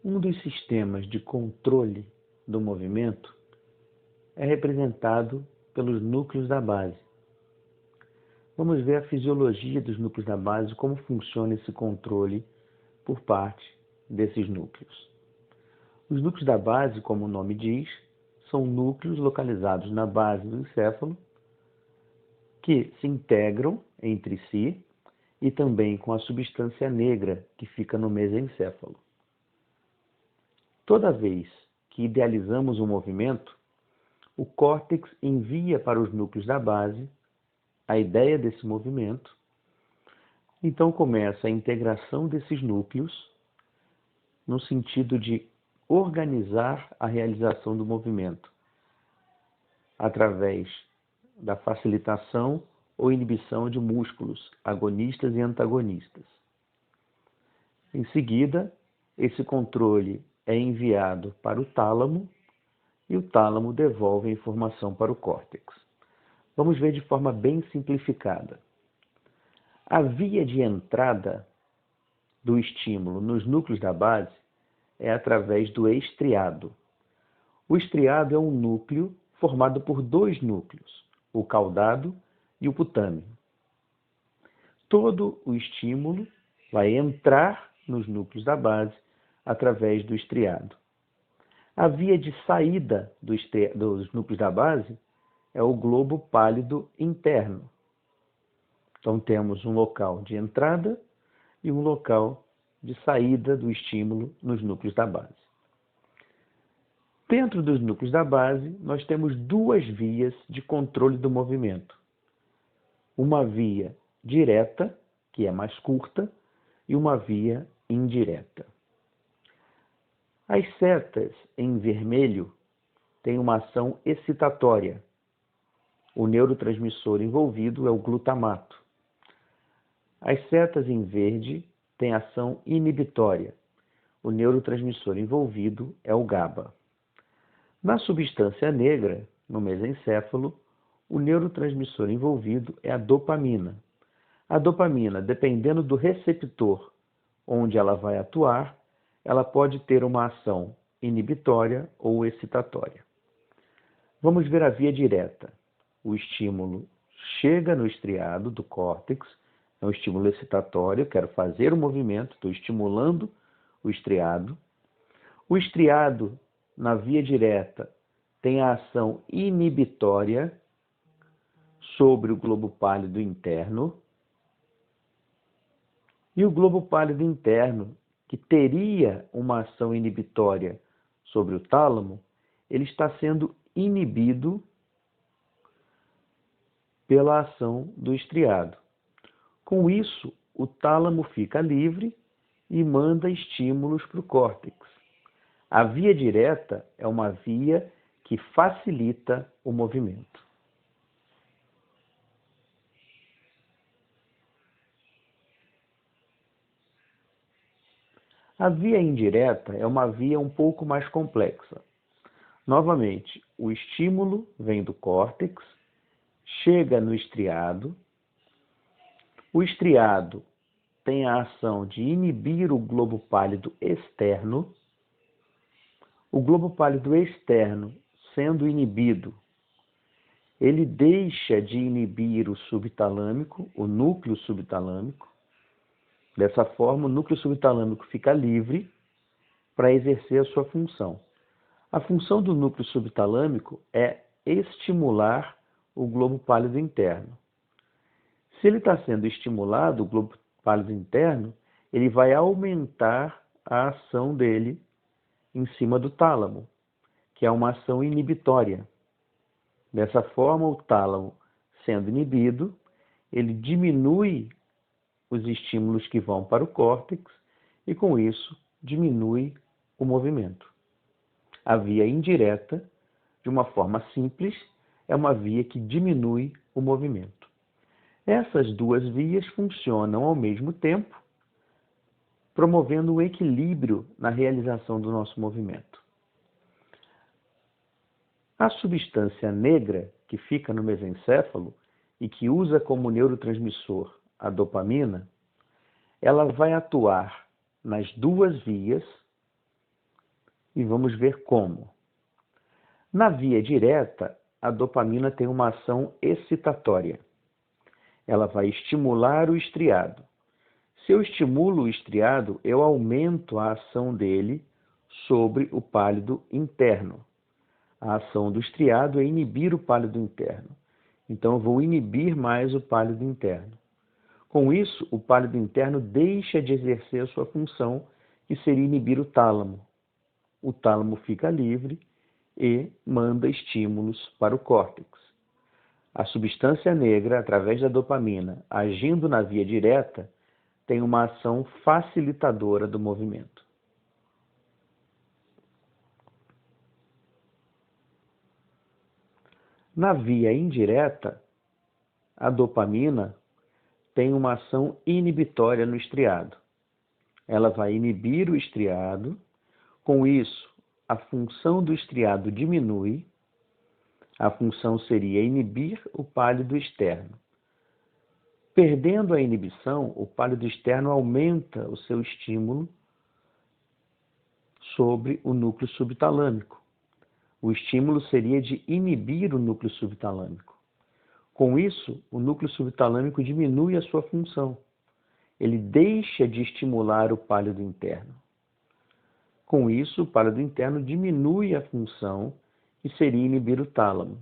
Um dos sistemas de controle do movimento é representado pelos núcleos da base. Vamos ver a fisiologia dos núcleos da base, como funciona esse controle por parte desses núcleos. Os núcleos da base, como o nome diz, são núcleos localizados na base do encéfalo que se integram entre si e também com a substância negra que fica no mesencéfalo. Toda vez que idealizamos um movimento, o córtex envia para os núcleos da base a ideia desse movimento. Então começa a integração desses núcleos no sentido de organizar a realização do movimento através da facilitação ou inibição de músculos agonistas e antagonistas. Em seguida, esse controle é enviado para o tálamo e o tálamo devolve a informação para o córtex. Vamos ver de forma bem simplificada. A via de entrada do estímulo nos núcleos da base é através do estriado. O estriado é um núcleo formado por dois núcleos, o caudado e o putâmio. Todo o estímulo vai entrar nos núcleos da base através do estriado. A via de saída dos núcleos da base é o globo pálido interno. Então temos um local de entrada e um local de saída do estímulo nos núcleos da base. Dentro dos núcleos da base, nós temos duas vias de controle do movimento. Uma via direta, que é mais curta, e uma via indireta. As setas em vermelho têm uma ação excitatória. O neurotransmissor envolvido é o glutamato. As setas em verde têm ação inibitória. O neurotransmissor envolvido é o GABA. Na substância negra, no mesencéfalo, o neurotransmissor envolvido é a dopamina. A dopamina, dependendo do receptor onde ela vai atuar, ela pode ter uma ação inibitória ou excitatória. Vamos ver a via direta. O estímulo chega no estriado do córtex, é um estímulo excitatório, eu quero fazer o movimento, estou estimulando o estriado. O estriado, na via direta, tem a ação inibitória sobre o globo pálido interno. E o globo pálido interno, que teria uma ação inibitória sobre o tálamo, ele está sendo inibido pela ação do estriado. Com isso, o tálamo fica livre e manda estímulos para o córtex. A via direta é uma via que facilita o movimento. A via indireta é uma via um pouco mais complexa. Novamente, o estímulo vem do córtex, chega no estriado. O estriado tem a ação de inibir o globo pálido externo. O globo pálido externo, sendo inibido, ele deixa de inibir o subtalâmico, o núcleo subtalâmico. Dessa forma, o núcleo subtalâmico fica livre para exercer a sua função. A função do núcleo subtalâmico é estimular o globo pálido interno. Se ele está sendo estimulado, o globo pálido interno, ele vai aumentar a ação dele em cima do tálamo, que é uma ação inibitória. Dessa forma, o tálamo, sendo inibido, ele diminui os estímulos que vão para o córtex e, com isso, diminui o movimento. A via indireta, de uma forma simples, é uma via que diminui o movimento. Essas duas vias funcionam ao mesmo tempo, promovendo um equilíbrio na realização do nosso movimento. A substância negra, que fica no mesencéfalo e que usa como neurotransmissor a dopamina, ela vai atuar nas duas vias e vamos ver como. Na via direta, a dopamina tem uma ação excitatória. Ela vai estimular o estriado. Se eu estimulo o estriado, eu aumento a ação dele sobre o pálido interno. A ação do estriado é inibir o pálido interno. Então, eu vou inibir mais o pálido interno. Com isso, o pálido interno deixa de exercer a sua função, que seria inibir o tálamo. O tálamo fica livre e manda estímulos para o córtex. A substância negra, através da dopamina, agindo na via direta, tem uma ação facilitadora do movimento. Na via indireta, a dopamina tem uma ação inibitória no estriado. Ela vai inibir o estriado, com isso, a função do estriado diminui, a função seria inibir o pálido externo. Perdendo a inibição, o pálido externo aumenta o seu estímulo sobre o núcleo subtalâmico. O estímulo seria de inibir o núcleo subtalâmico. Com isso, o núcleo subtalâmico diminui a sua função. Ele deixa de estimular o pálido interno. Com isso, o pálido interno diminui a função, que seria inibir o tálamo.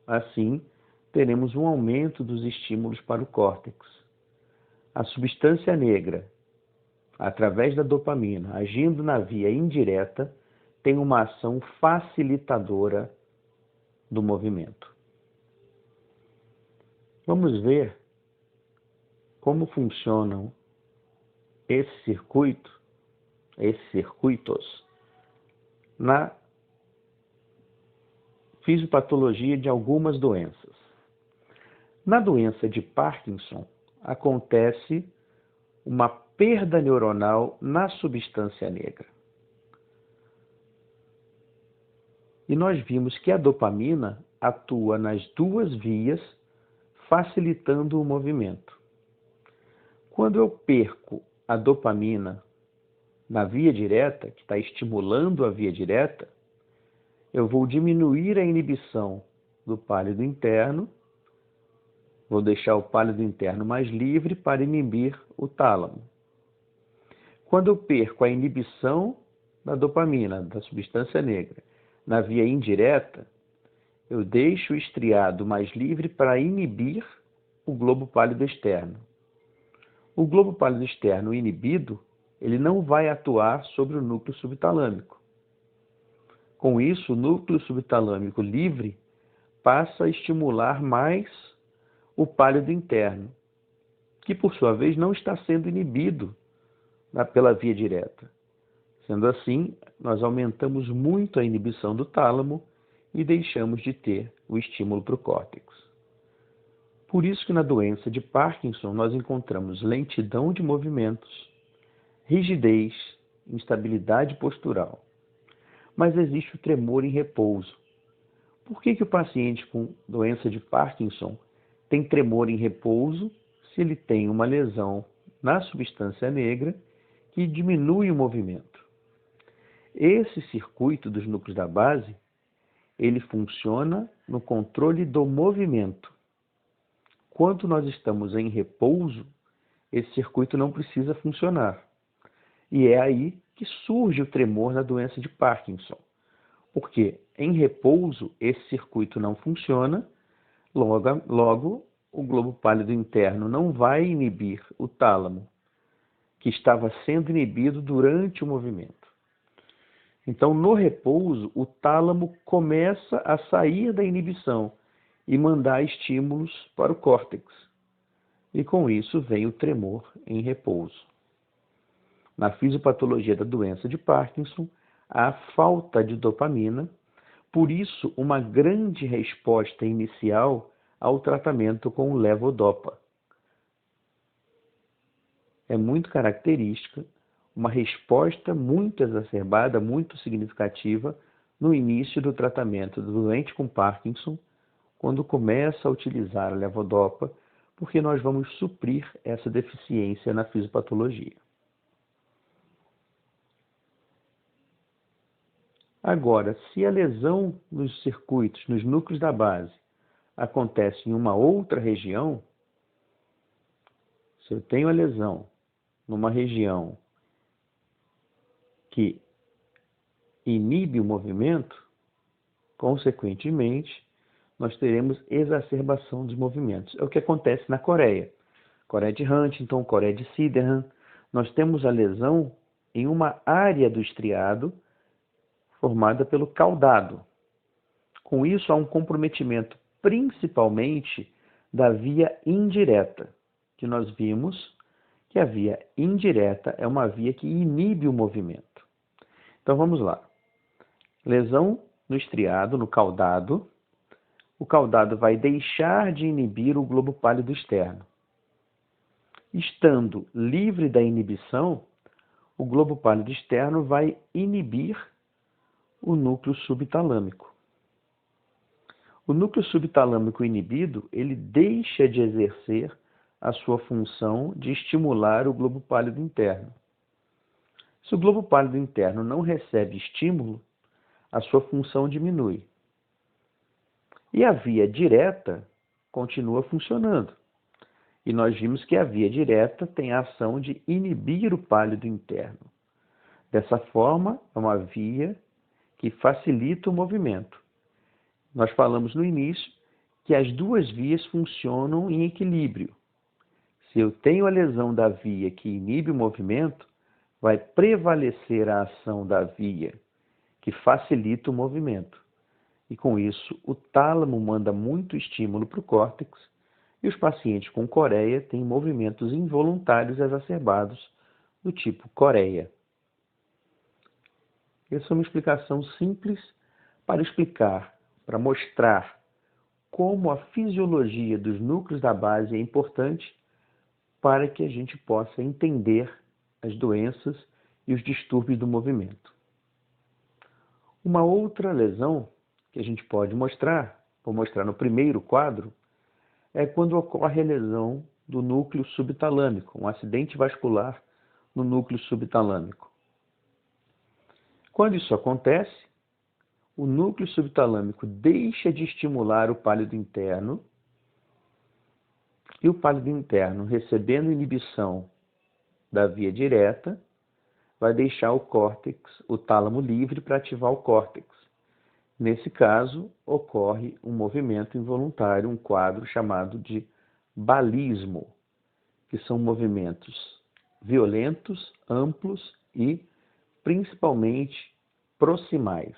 Assim, teremos um aumento dos estímulos para o córtex. A substância negra, através da dopamina, agindo na via indireta, tem uma ação facilitadora do movimento. Vamos ver como funcionam esses circuitos na fisiopatologia de algumas doenças. Na doença de Parkinson, acontece uma perda neuronal na substância negra. E nós vimos que a dopamina atua nas duas vias, facilitando o movimento. Quando eu perco a dopamina na via direta, que está estimulando a via direta, eu vou diminuir a inibição do pálido interno, vou deixar o pálido interno mais livre para inibir o tálamo. Quando eu perco a inibição da dopamina, da substância negra, na via indireta, eu deixo o estriado mais livre para inibir o globo pálido externo. O globo pálido externo inibido, ele não vai atuar sobre o núcleo subtalâmico. Com isso, o núcleo subtalâmico livre passa a estimular mais o pálido interno, que por sua vez não está sendo inibido pela via direta. Sendo assim, nós aumentamos muito a inibição do tálamo e deixamos de ter o estímulo para o córtex. Por isso que na doença de Parkinson nós encontramos lentidão de movimentos, rigidez, instabilidade postural. Mas existe o tremor em repouso. Por que o paciente com doença de Parkinson tem tremor em repouso se ele tem uma lesão na substância negra que diminui o movimento? Esse circuito dos núcleos da base, ele funciona no controle do movimento. Quando nós estamos em repouso, esse circuito não precisa funcionar. E é aí que surge o tremor na doença de Parkinson. Porque em repouso, esse circuito não funciona, logo o globo pálido interno não vai inibir o tálamo, que estava sendo inibido durante o movimento. Então, no repouso, o tálamo começa a sair da inibição e mandar estímulos para o córtex. E com isso vem o tremor em repouso. Na fisiopatologia da doença de Parkinson, há falta de dopamina, por isso uma grande resposta inicial ao tratamento com o levodopa. É muito característica uma resposta muito exacerbada, muito significativa no início do tratamento do doente com Parkinson, quando começa a utilizar a levodopa, porque nós vamos suprir essa deficiência na fisiopatologia. Agora, se a lesão nos circuitos, nos núcleos da base, acontece em uma outra região, se eu tenho a lesão numa região que inibe o movimento, consequentemente, nós teremos exacerbação dos movimentos. É o que acontece na Coreia. Coreia de Huntington, Coreia de Sydenham. Nós temos a lesão em uma área do estriado formada pelo caudado. Com isso, há um comprometimento principalmente da via indireta, que nós vimos que a via indireta é uma via que inibe o movimento. Então vamos lá. Lesão no estriado, no caudado. O caudado vai deixar de inibir o globo pálido externo. Estando livre da inibição, o globo pálido externo vai inibir o núcleo subtalâmico. O núcleo subtalâmico inibido, ele deixa de exercer a sua função de estimular o globo pálido interno. Se o globo pálido interno não recebe estímulo, a sua função diminui. E a via direta continua funcionando. E nós vimos que a via direta tem a ação de inibir o pálido interno. Dessa forma, é uma via que facilita o movimento. Nós falamos no início que as duas vias funcionam em equilíbrio. Se eu tenho a lesão da via que inibe o movimento, vai prevalecer a ação da via que facilita o movimento. E com isso, o tálamo manda muito estímulo para o córtex e os pacientes com coreia têm movimentos involuntários exacerbados do tipo coreia. Essa é uma explicação simples para explicar, para mostrar como a fisiologia dos núcleos da base é importante para que a gente possa entender as doenças e os distúrbios do movimento. Uma outra lesão que a gente pode mostrar, vou mostrar no primeiro quadro, é quando ocorre a lesão do núcleo subtalâmico, um acidente vascular no núcleo subtalâmico. Quando isso acontece, o núcleo subtalâmico deixa de estimular o pálido interno e o pálido interno, recebendo inibição da via direta, vai deixar o córtex, o tálamo livre para ativar o córtex. Nesse caso, ocorre um movimento involuntário, um quadro chamado de balismo, que são movimentos violentos, amplos e, principalmente, proximais.